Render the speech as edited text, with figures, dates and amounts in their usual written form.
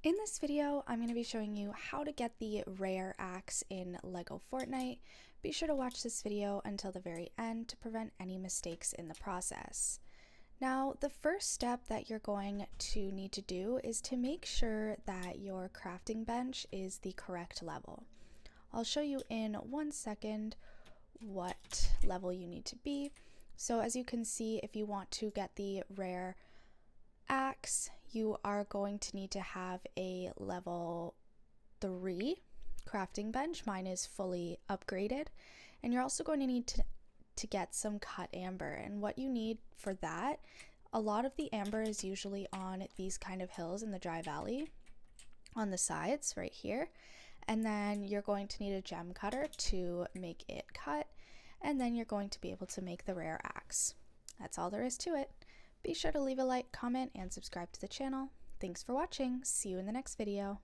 In this video, I'm going to be showing you how to get the rare axe in LEGO Fortnite. Be sure to watch this video until the very end to prevent any mistakes in the process. Now, the first step that you're going to need to do is to make sure that your crafting bench is the correct level. I'll show you in 1 second what level you need to be. So as you can see, if you want to get the rare axe, you are going to need to have a level 3 crafting bench. Mine is fully upgraded, and you're also going to need to get some cut amber. And what you need for that, a lot of the amber is usually on these kind of hills in the dry valley on the sides right here, and then you're going to need a gem cutter to make it cut, and then you're going to be able to make the rare axe. That's all there is to it. Be sure to leave a like, comment, and subscribe to the channel. Thanks for watching. See you in the next video.